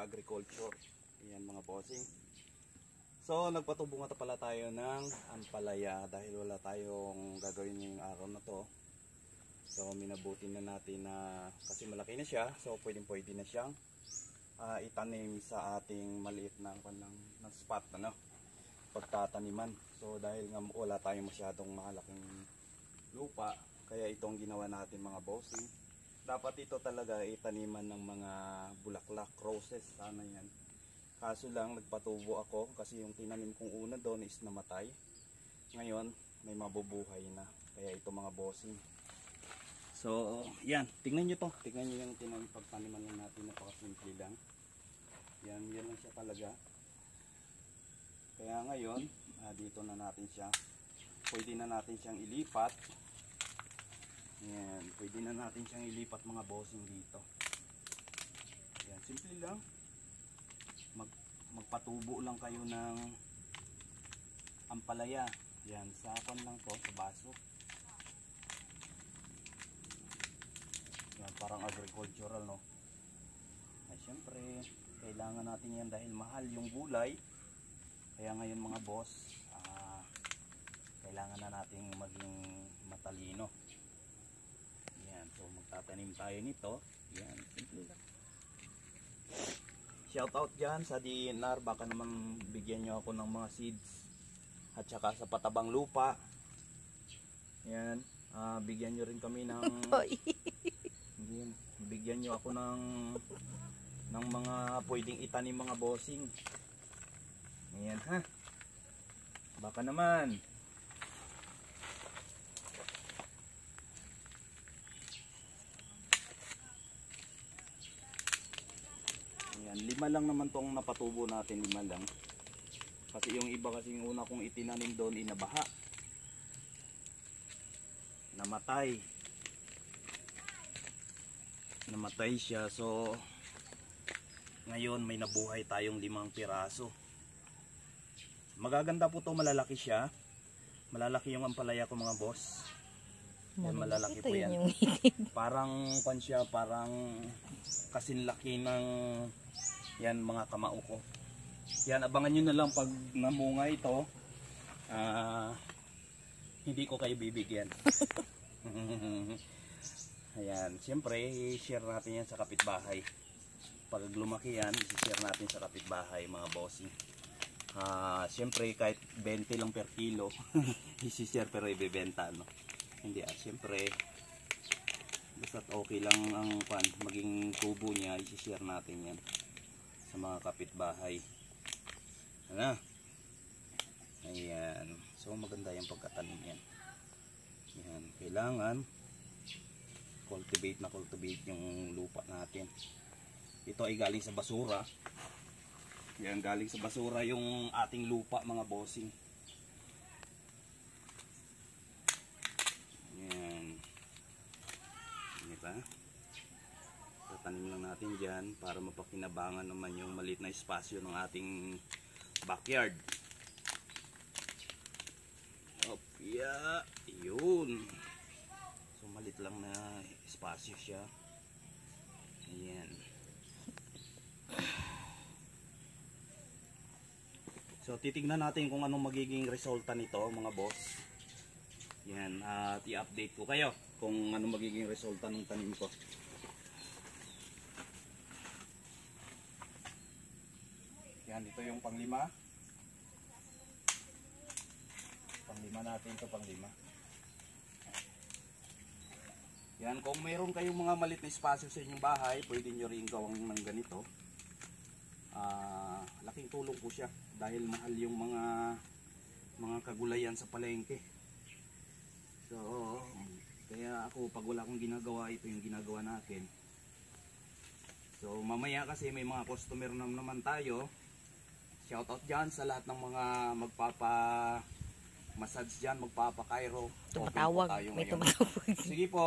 pag-agriculture. Yan mga bossing. So nagpatubo nga pala tayo ng ampalaya dahil wala tayong gagawin ngayong araw na to. So minabuti na natin na kasi malaki na siya, so pwede na siyang itanim sa ating maliit na spot pagtataniman. So dahil nga wala tayong masyadong malaking lupa, kaya itong ginawa natin mga bossing. Dapat ito talaga itaniman ng mga bulaklak, roses, sana yan. Kaso lang nagpatubo ako kasi yung tinanim kong una doon is namatay. Ngayon may mabubuhay na, kaya ito mga bossing. So yan, tingnan nyo to, tingnan nyo yung tinanim pagtaniman lang natin, napakasimple lang. Yan lang siya talaga. Kaya ngayon dito na natin siya, pwede na natin siyang ilipat. Yan, pwede na natin siyang ilipat mga bossing dito. Yan, simple lang. Magpatubo lang kayo ng ampalaya. Yan, sapan lang to sa baso. Yan, parang agricultural, no? Ay, syempre, kailangan natin yan dahil mahal yung gulay. Kaya ngayon mga boss, kailangan na nating maging matalino. Yan, so magtatanim tayo nito. Yan, simple lang. Shout out dyan sa DNR, baka naman bigyan nyo ako ng mga seeds at saka sa patabang lupa. Yan, bigyan nyo rin kami ng bigyan nyo ako ng mga pwedeng itanim mga bossing. Ayan ha, baka naman. Ayan, 5 lang naman tong napatubo natin, 5 lang. Kasi yung iba kasi yung una kong itinanim doon inabaha, namatay siya. So ngayon may nabuhay tayong 5 piraso. Magaganda po to, malalaki siya. Malalaki yung ampalaya ko mga boss. Yan, malalaki po yan. Parang siya, parang kasinlaki ng yan mga kamao ko. Yan, abangan nyo na lang pag namunga ito. Hindi ko kayo bibigyan. Ayan, siyempre i-share natin yan sa kapitbahay. Pag lumaki yan, i-share natin sa kapitbahay mga bossing. Siyempre kahit 20 lang per kilo i-share pero ibebenta, no? Hindi, siyempre basta't okay lang ang maging tubo niya, i-share natin yan sa mga kapitbahay. Ano? Ayan, so maganda yung pagkatanim yan. Ayan, kailangan cultivate yung lupa natin. Ito ay galing sa basura. Yan, galing sa basura yung ating lupa mga bossing. Yan. Diba? Tatanim lang natin dyan para mapakinabangan naman yung maliit na espasyo ng ating backyard. Yeah, yun. So maliit lang na espasyo siya. Ayan. So titignan natin kung anong magiging resulta nito mga boss. Yan, at i-update ko kayo kung anong magiging resulta ng tanim ko. Yan, ito yung panglima. Panglima natin ito, panglima. Yan, kung mayroon kayong mga malit na espasyo sa inyong bahay, pwede nyo rin gawang ng ganito. Laking tulong po siya dahil mahal yung mga kagulayan sa palengke. So kaya ako pag wala akong ginagawa, ito yung ginagawa natin. So mamaya kasi may mga customer naman tayo. Shout out dyan sa lahat ng mga magpapa-massage dyan, magpapa-Cairo. Tumatawag, may tumatawag. Sige po.